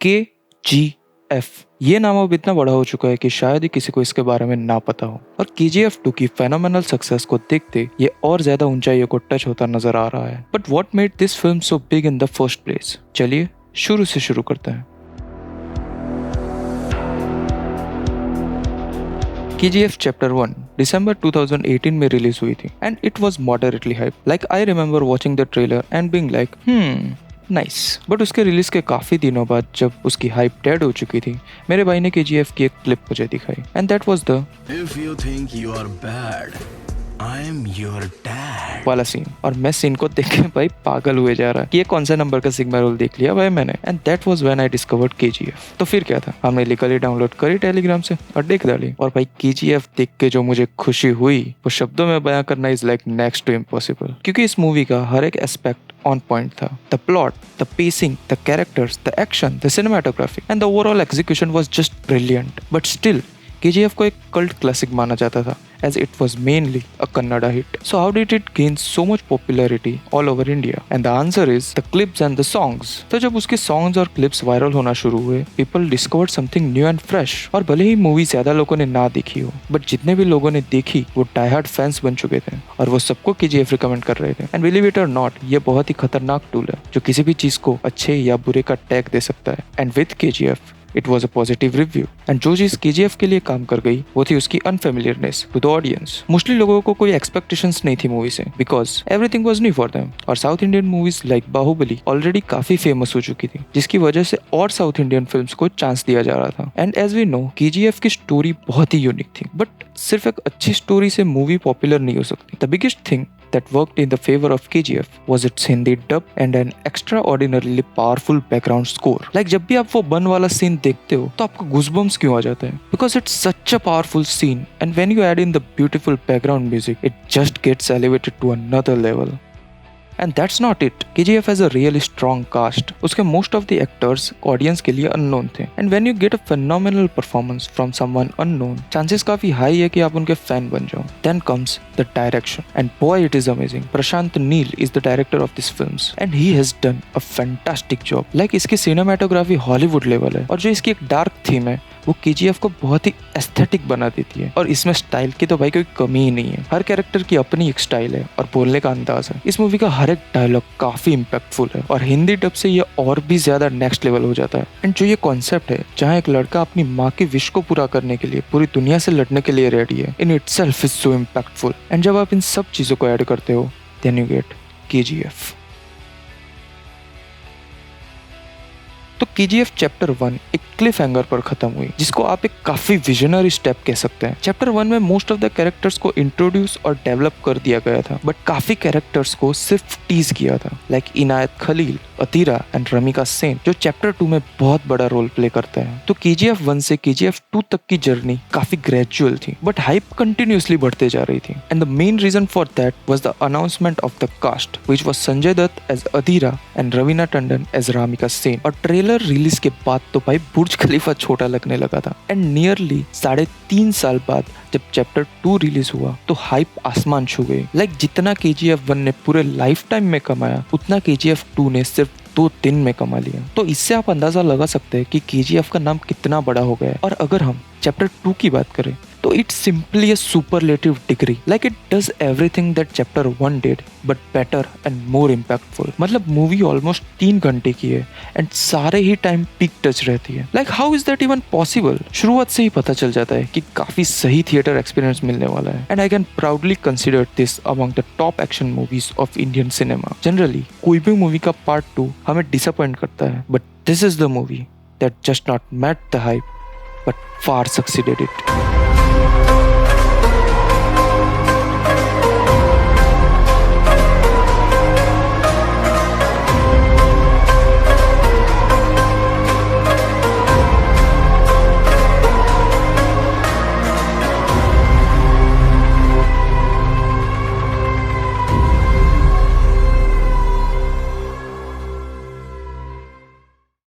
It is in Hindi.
KGF ये नाम अब इतना बड़ा हो चुका है कि शायद ही किसी को इसके बारे में ना पता हो। और KGF 2 की फेनोमेनल सक्सेस को देखते ये और ज्यादा ऊंचाइयों को टच होता नजर आ रहा है। But what made this film so big in the first place? चलिए शुरू से शुरू करते हैं। KGF Chapter 1 दिसंबर 2018 में रिलीज हुई थी and it was moderately hype. Like I remember watching the trailer and being like nice. But उसके रिलीज के काफी दिनों बाद जब उसकी हाइप डेड हो चुकी थी, मेरे भाई ने KGF की एक क्लिप मुझे दिखाई and that was the If you think you are bad, I'm your dad. वाला सीन। और मैं सीन को देख के भाई पागल हुए जा रहा कि ये कौन सा नंबर का सिग्मा रोल देख लिया भाई मैंने। And that was when I discovered KGF। तो फिर क्या था, हमने लीगली डाउनलोड करी टेलीग्राम से और देख डाली। और भाई KGF देख के जो मुझे खुशी हुई वो शब्दों में बयां करना is like next to impossible, क्योंकि इस मूवी का हर एक एस्पेक्ट ऑन पॉइंट था। The plot, the pacing, the characters, the action, the cinematography and the overall execution was just brilliant. But still KGF को एक कल्ट क्लासिक माना जाता था as it was mainly a Kannada hit. So how did it gain so much popularity all over India? And the answer is the clips and the songs. तो जब उसके songs और clips वायरल होना शुरू हुए, people discovered something new and fresh. और भले ही मूवी ज्यादा लोगों ने ना देखी हो, बट जितने भी लोगों ने देखी वो die hard fans बन चुके थे और वो सबको KGF रिकमेंड कर रहे थे। And believe it or not, ये बहुत ही खतरनाक टूल है जो किसी भी चीज को अच्छे या बुरे का टैग दे सकता है। And with KGF it was a positive review. And जो चीज KGF के लिए काम कर गई वो थी उसकी unfamiliarness to the audience. Mostly लोगों को कोई एक्सपेक्टेशंस नहीं थी मूवी से, because everything was new for them. और south Indian movies like Baahubali already काफी फेमस हो चुकी थी, जिसकी वजह से और साउथ इंडियन फिल्म्स को चांस दिया जा रहा था। And as we know KGF की स्टोरी बहुत ही यूनिक थी, बट सिर्फ एक अच्छी स्टोरी से मूवी पॉपुलर नहीं हो सकती। The biggest thing that worked in the favor of KGF was its Hindi dub and an extraordinarily powerful background score. Like जब भी आप वो बन वाला सीन देखते हो तो आपको goosebumps क्यों आ जाते हैं? Because it's such a powerful scene and when you add in the beautiful background music, it just gets elevated to another level. And that's not it. KGF has a really strong cast. उसके most of the actors audience के लिए unknown थे. And when you get a phenomenal performance from someone unknown, chances काफी high है कि आप उनके fan बन जाओ. Then comes the direction. And boy it is amazing. Prashant Neel is the director of these films. And he has done a fantastic job. Like इसकी cinematography Hollywood level है. और जो इसकी एक dark theme है वो KGF को बहुत ही एस्थेटिक बना देती है। और इसमें स्टाइल की तो भाई कोई कमी ही नहीं है। हर कैरेक्टर की अपनी एक स्टाइल है और बोलने का अंदाज है। इस मूवी का हर एक डायलॉग काफी इम्पैक्टफुल है और हिंदी डब से ये और भी ज्यादा नेक्स्ट लेवल हो जाता है। एंड जो ये कॉन्सेप्ट है जहाँ एक लड़का अपनी माँ की विश को पूरा करने के लिए पूरी दुनिया से लड़ने के लिए रेडी है, in itself is so impactful. And जब आप इन सब चीजों को ऐड करते हो देन यू गेट KGF। तो KGF चैप्टर 1 एक क्लिफ हैंगर पर खत्म हुई, जिसको आप एक काफी विजनरी स्टेप कह सकते हैं। चैप्टर 1 में मोस्ट ऑफ द कैरेक्टर्स को इंट्रोड्यूस और डेवलप कर दिया गया था, बट काफी कैरेक्टर्स को सिर्फ टीज किया था, लाइक इनायत खलील, अतीरा एंड रमिका सेन, जो चैप्टर 2 में बहुत बड़ा रोल प्ले करते हैं। तो KGF 1 से KGF 2 तक की जर्नी काफी ग्रेजुअल थी, बट हाइप कंटिन्यूसली बढ़ते जा रही थी। And the main reason for that was the announcement of the cast, which was Sanjay Dutt as Adheera and Raveena Tandon as Ramika Sen. और ट्रेलर रिलीज के बाद तो भाई बुर्ज खलीफा छोटा लगने लगा था। एंड नियरली 3.5 साल बाद जब चैप्टर 2 रिलीज हुआ तो हाइप आसमान छू गई। लाइक जितना KGF 1 ने पूरे लाइफ टाइम में कमाया उतना KGF 2 ने सिर्फ 2 दिन में कमा लिया। तो इससे आप अंदाजा लगा सकते हैं कि KGF का नाम कितना बड़ा हो गया है। और अगर हम चैप्टर 2 की बात करें तो it's simply a superlative degree. Like it does everything that chapter 1 did but better and more impactful. मतलब मूवी ऑलमोस्ट 3 घंटे की है एंड सारे ही टाइम पीक टच रहती है। Like how is that even possible? शुरुआत से ही पता चल जाता है कि काफी सही थिएटर एक्सपीरियंस मिलने वाला है। And I can proudly consider this among the top action movies of Indian cinema. Generally कोई भी मूवी का पार्ट 2 हमें डिसअपॉइंट करता है, but this is the movie that just not met the hype but far succeeded it.